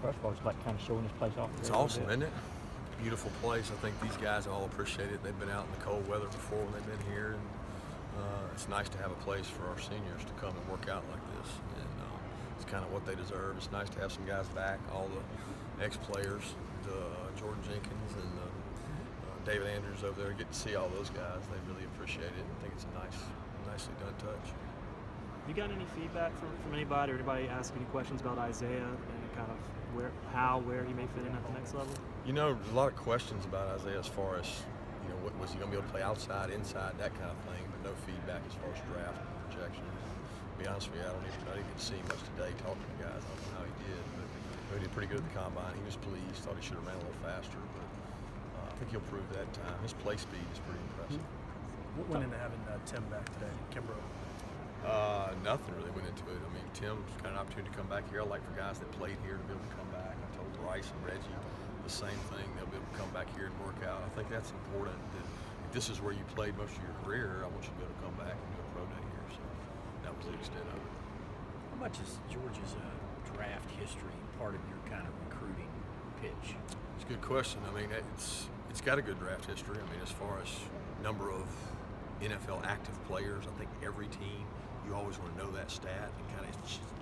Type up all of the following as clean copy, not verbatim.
first of all, just like kind of showing this place off. It's awesome, isn't it? Beautiful place. I think these guys all appreciate it. They've been out in the cold weather before when they've been here, and it's nice to have a place for our seniors to come and work out like this. And it's kind of what they deserve. It's nice to have some guys back, all the ex-players, Jordan Jenkins and David Andrews over there. Get to see all those guys. They really appreciate it. I think it's a nicely done touch. You got any feedback from anybody, or anybody ask any questions about Isaiah and kind of where he may fit in at the next level? You know, there's a lot of questions about Isaiah as far as, you know, was he going to be able to play outside, inside, that kind of thing, but no feedback as far as draft projections. To be honest with you, I didn't get to see much today talking to guys. I don't know how he did, but he did pretty good at the combine. He was pleased, thought he should have ran a little faster, but I think he'll prove that time. His play speed is pretty impressive. What went into having Tim back today, Kimbrough? Nothing really went into it. I mean, Tim's got an opportunity to come back here. I like for guys that played here to be able to come back. I told Bryce and Reggie the same thing. They'll be able to come back here and work out. I think that's important. That if this is where you played most of your career, I want you to be able to come back and do a pro day here. So that was the extent of it. How much is Georgia's draft history part of your kind of recruiting pitch? It's a good question. I mean, it's got a good draft history. I mean, as far as number of NFL active players, I think every team, you always want to know that stat. It kind of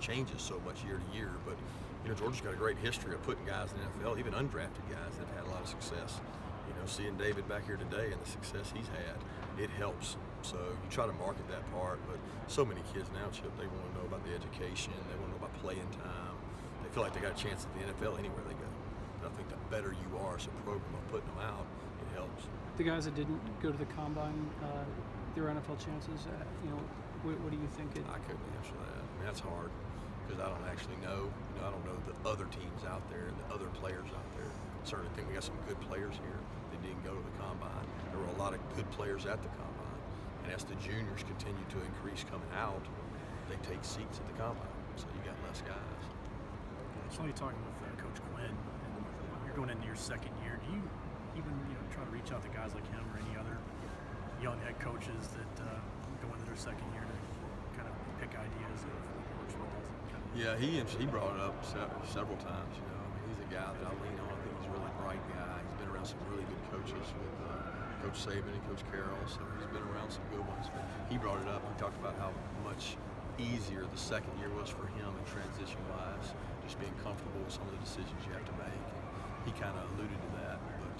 changes so much year to year, but you know, Georgia's got a great history of putting guys in the NFL, even undrafted guys that have had a lot of success. You know, seeing David back here today and the success he's had, it helps. So you try to market that part, but so many kids now, Chip, they want to know about the education, they want to know about playing time. They feel like they got a chance at the NFL anywhere they go. And I think the better you are as a program of putting them out, it helps. The guys that didn't go to the combine, their NFL chances, you know, what do you think? I couldn't answer that. I mean, that's hard because I don't actually know. You know, I don't know the other teams out there and the other players out there. I certainly think we got some good players here that didn't go to the combine. There were a lot of good players at the combine, and as the juniors continue to increase coming out, they take seats at the combine. So you got less guys. I saw you talking with Coach Quinn, and you're going into your second year. Do you even try to reach out to guys like him or any other young head coaches that go into their second year to kind of pick ideas of what works, what doesn't? Yeah, he brought it up several times. You know, I mean, he's a guy that I lean on. I think he's a really bright guy. He's been around some really good coaches with Coach Saban and Coach Carroll, so he's been around some good ones. But he brought it up. He talked about how much easier the second year was for him in transition-wise, just being comfortable with some of the decisions you have to make. And he kind of alluded to that. But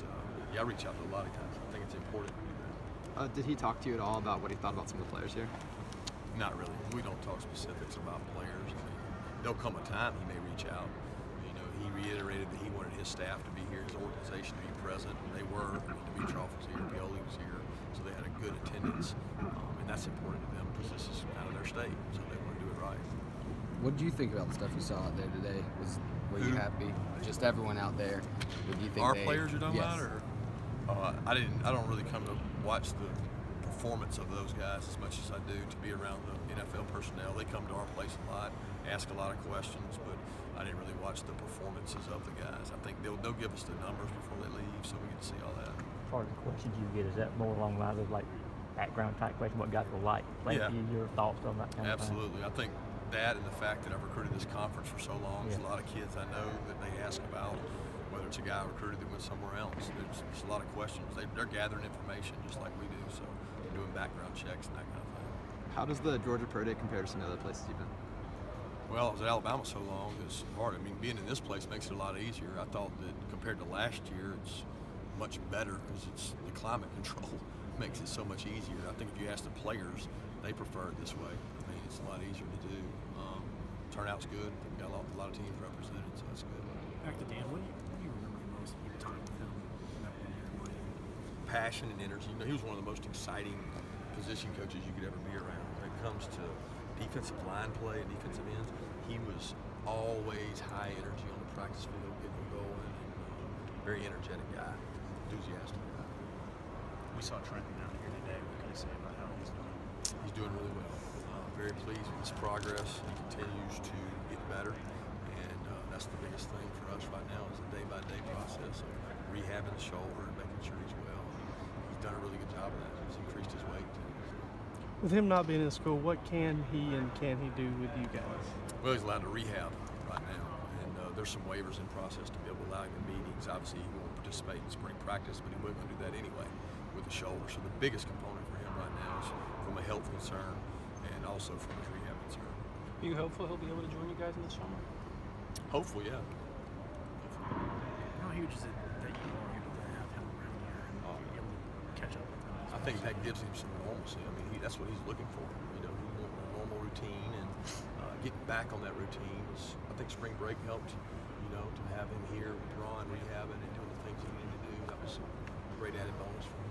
yeah, I reach out to a lot of times. I think it's important to do that. Did he talk to you at all about what he thought about some of the players here? Not really. We don't talk specifics about players. I mean, there'll come a time he may reach out. You know, he reiterated that he wanted his staff to be here, his organization to be present, and they were. I mean, Dimitrov was here, Pioli was here, so they had a good attendance, and that's important to them because this is kind of their state, so they want to do it right. What did you think about the stuff you saw out there today? Were you happy? Just everyone out there. What do you think? Our players you're talking about, or I don't really come to watch the performance of those guys as much as I do to be around the NFL personnel. They come to our place a lot, ask a lot of questions, but I didn't really watch the performances of the guys. I think they'll give us the numbers before they leave, so we get to see all that. Part of the questions you get, is that more along the lines of like background type question, what guys will like? Yeah. Your thoughts on that kind of thing? Absolutely. I think that and the fact that I've recruited this conference for so long, there's a lot of kids I know that they ask about whether it's a guy I recruited that went somewhere else. There's a lot of questions. They're gathering information just like we do, so they're doing background checks and that kind of thing. How does the Georgia Pro Day compare to some of the other places you've been? Well, I was at Alabama so long, it's hard. I mean, being in this place makes it a lot easier. I thought that compared to last year, it's much better because it's the climate control makes it so much easier. I think if you ask the players, they prefer it this way. I mean, it's a lot easier to do. Turnout's good. We've got a lot of teams represented, so it's good. Back to Dan, what do you remember the most of your time with him in that 1 year? Passion and energy. You know, he was one of the most exciting position coaches you could ever be around. When it comes to defensive line play and defensive ends, he was always high energy on the practice field, getting them going, and very energetic guy, enthusiastic guy. We saw Trenton out here today. What can you say about how he's doing? He's doing really well. Very pleased with his progress. He continues to get better, and that's the biggest thing for us right now is a day-by-day process of rehabbing the shoulder and making sure he's well. He's done a really good job of that. He's increased his weight too. With him not being in school, what can he do with you guys? Well, he's allowed to rehab right now, and there's some waivers in process to be able to allow him in meetings. Obviously, he won't participate in spring practice, but he wasn't going to do that anyway with the shoulder. So the biggest component for him right now is from a health concern and also from his rehab concern. Are you hopeful he'll be able to join you guys in the summer? Hopefully, yeah. How huge is it that you are able to have him around here and be able to catch up with him? I think that gives him some normalcy. I mean, that's what he's looking for. You know, he wants a normal routine, and getting back on that routine is. I think spring break helped. You know, to have him here with Ron rehabbing and doing the things he needed to do. That was a great added bonus for him.